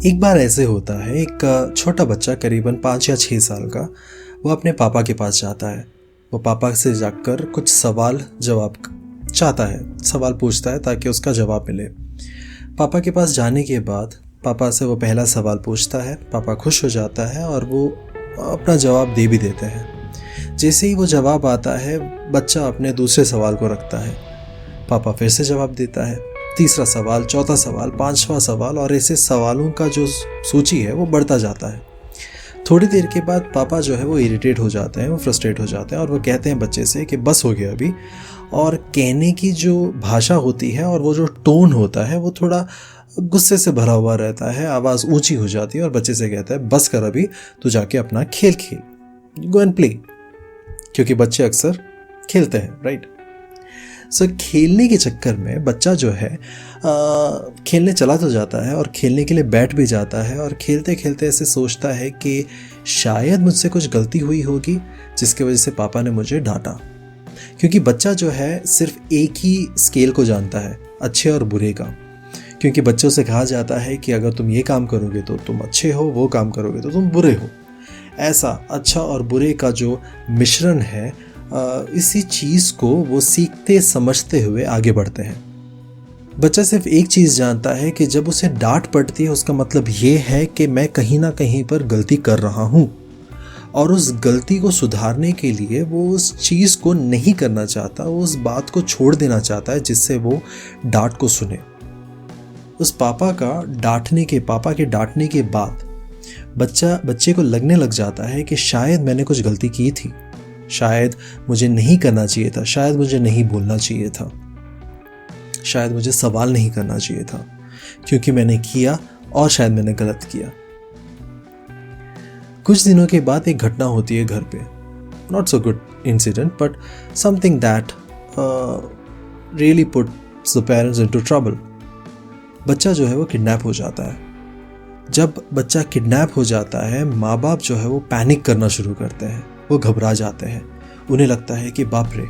एक बार ऐसे होता है, एक छोटा बच्चा करीबन 5 या 6 साल का, वो अपने पापा के पास जाता है। वो पापा से जाकर कुछ सवाल जवाब चाहता है, सवाल पूछता है ताकि उसका जवाब मिले। पापा के पास जाने के बाद पापा से वो पहला सवाल पूछता है। पापा खुश हो जाता है और वो अपना जवाब दे भी देते हैं। जैसे ही वो जवाब आता है, बच्चा अपने दूसरे सवाल को रखता है। पापा फिर से जवाब देता है। तीसरा सवाल, चौथा सवाल, पांचवा सवाल, और ऐसे सवालों का जो सूची है वो बढ़ता जाता है। थोड़ी देर के बाद पापा जो है वो इरिटेट हो जाते हैं, वो फ्रस्ट्रेट हो जाते हैं और वो कहते हैं बच्चे से कि बस हो गया अभी। और कहने की जो भाषा होती है और वो जो टोन होता है वो थोड़ा गुस्से से भरा हुआ रहता है। आवाज़ ऊंची हो जाती है और बच्चे से कहता है बस कर अभी, तू जाके अपना खेल खेल, गो एंड प्ले। क्योंकि बच्चे अक्सर खेलते हैं, राइट। सो खेलने के चक्कर में बच्चा जो है खेलने चला तो जाता है और खेलने के लिए बैठ भी जाता है और खेलते खेलते ऐसे सोचता है कि शायद मुझसे कुछ गलती हुई होगी जिसकी वजह से पापा ने मुझे डांटा। क्योंकि बच्चा जो है सिर्फ एक ही स्केल को जानता है, अच्छे और बुरे का। क्योंकि बच्चों से कहा जाता है कि अगर तुम ये काम करोगे तो तुम अच्छे हो, वो काम करोगे तो तुम बुरे हो। ऐसा अच्छा और बुरे का जो मिश्रण है, इसी चीज़ को वो सीखते समझते हुए आगे बढ़ते हैं। बच्चा सिर्फ एक चीज़ जानता है कि जब उसे डांट पड़ती है उसका मतलब ये है कि मैं कहीं ना कहीं पर गलती कर रहा हूँ, और उस गलती को सुधारने के लिए वो उस चीज़ को नहीं करना चाहता, वो उस बात को छोड़ देना चाहता है जिससे वो डांट को सुने। उस पापा के डांटने के बाद बच्चे को लगने लग जाता है कि शायद मैंने कुछ गलती की थी, शायद मुझे नहीं करना चाहिए था, शायद मुझे नहीं बोलना चाहिए था, शायद मुझे सवाल नहीं करना चाहिए था, क्योंकि मैंने किया और शायद मैंने गलत किया। कुछ दिनों के बाद एक घटना होती है घर पे, not so good incident but something that really puts the parents into trouble. बच्चा जो है वो किडनैप हो जाता है। जब बच्चा किडनैप हो जाता है, माँ बाप जो है वो पैनिक करना शुरू करते हैं, वो घबरा जाते हैं। उन्हें लगता है कि बाप रे,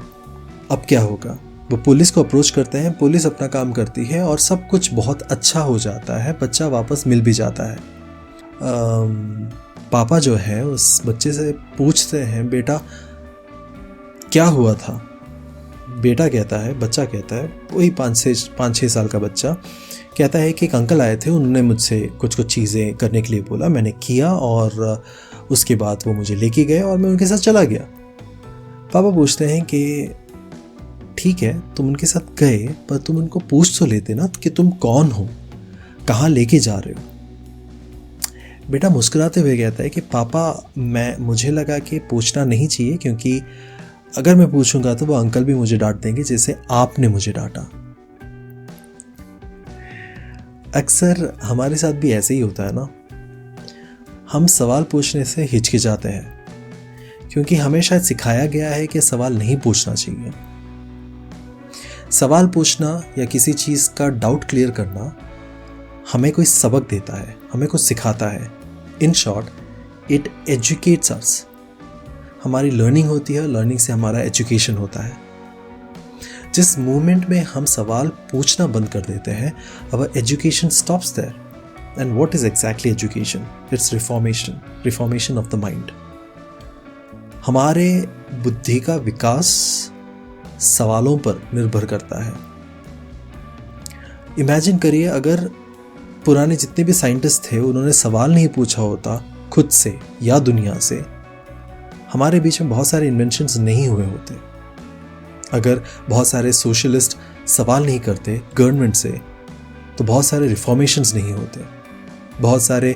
अब क्या होगा। वो पुलिस को अप्रोच करते हैं, पुलिस अपना काम करती है और सब कुछ बहुत अच्छा हो जाता है। बच्चा वापस मिल भी जाता है। पापा जो है उस बच्चे से पूछते हैं, बेटा क्या हुआ था। बच्चा कहता है, वही 5-6 साल का बच्चा कहता है कि एक अंकल आए थे, उन्होंने मुझसे कुछ चीज़ें करने के लिए बोला, मैंने किया और उसके बाद वो मुझे लेके गए और मैं उनके साथ चला गया। पापा पूछते हैं कि ठीक है, तुम उनके साथ गए, पर तुम उनको पूछ तो लेते ना कि तुम कौन हो, कहाँ लेके जा रहे हो। बेटा मुस्कुराते हुए कहता है कि पापा, मुझे लगा कि पूछना नहीं चाहिए, क्योंकि अगर मैं पूछूंगा तो वो अंकल भी मुझे डांट देंगे जैसे आपने मुझे डांटा। अक्सर हमारे साथ भी ऐसे ही होता है ना। हम सवाल पूछने से हिचकिचाते हैं क्योंकि हमें शायद सिखाया गया है कि सवाल नहीं पूछना चाहिए। सवाल पूछना या किसी चीज़ का डाउट क्लियर करना हमें कोई सबक देता है, हमें कुछ सिखाता है। इन शॉर्ट, इट एजुकेट्स अस। हमारी लर्निंग होती है, लर्निंग से हमारा एजुकेशन होता है। जिस मोमेंट में हम सवाल पूछना बंद कर देते हैं, our education stops there. And what is exactly education? It's reformation of the mind. हमारे बुद्धि का विकास सवालों पर निर्भर करता है। इमेजिन करिए, अगर पुराने जितने भी साइंटिस्ट थे उन्होंने सवाल नहीं पूछा होता खुद से या दुनिया से, हमारे बीच में बहुत सारे इन्वेंशंस नहीं हुए होते। अगर बहुत सारे सोशलिस्ट सवाल नहीं करते गवर्नमेंट से, तो बहुत सारे रिफॉर्मेशंस नहीं होते। बहुत सारे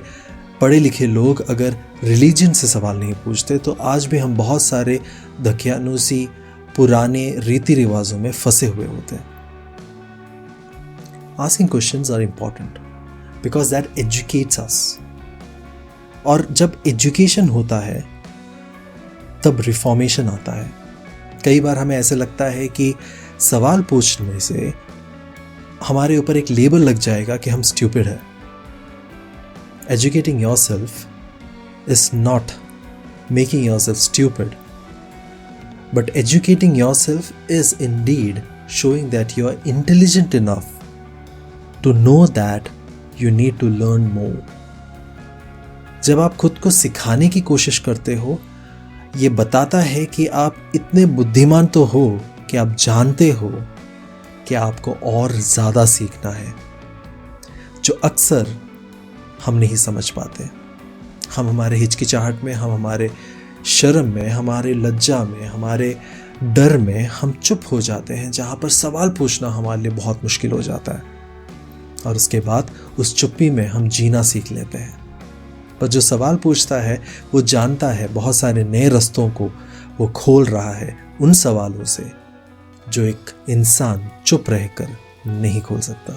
पढ़े लिखे लोग अगर रिलीजन से सवाल नहीं पूछते, तो आज भी हम बहुत सारे दकियानूसी पुराने रीति रिवाजों में फंसे हुए होते हैं। Asking questions are important because that educates us. और जब एजुकेशन होता है तब रिफॉर्मेशन आता है। कई बार हमें ऐसे लगता है कि सवाल पूछने से हमारे ऊपर एक लेबल लग जाएगा कि हम स्टूपिड हैं। Educating yourself is not making yourself stupid, but educating yourself is indeed showing that you are intelligent enough to know that you need to learn more. जब आप खुद को सिखाने की कोशिश करते हो, ये बताता है कि आप इतने बुद्धिमान तो हो कि आप जानते हो कि आपको और ज़्यादा सीखना है, जो अक्सर हम नहीं समझ पाते। हम हमारे हिचकिचाहट में, हम हमारे शर्म में, हमारे लज्जा में, हमारे डर में हम चुप हो जाते हैं, जहाँ पर सवाल पूछना हमारे लिए बहुत मुश्किल हो जाता है। और उसके बाद उस चुप्पी में हम जीना सीख लेते हैं। पर जो सवाल पूछता है वो जानता है बहुत सारे नए रास्तों को वो खोल रहा है, उन सवालों से जो एक इंसान चुप रहकर नहीं खोल सकता।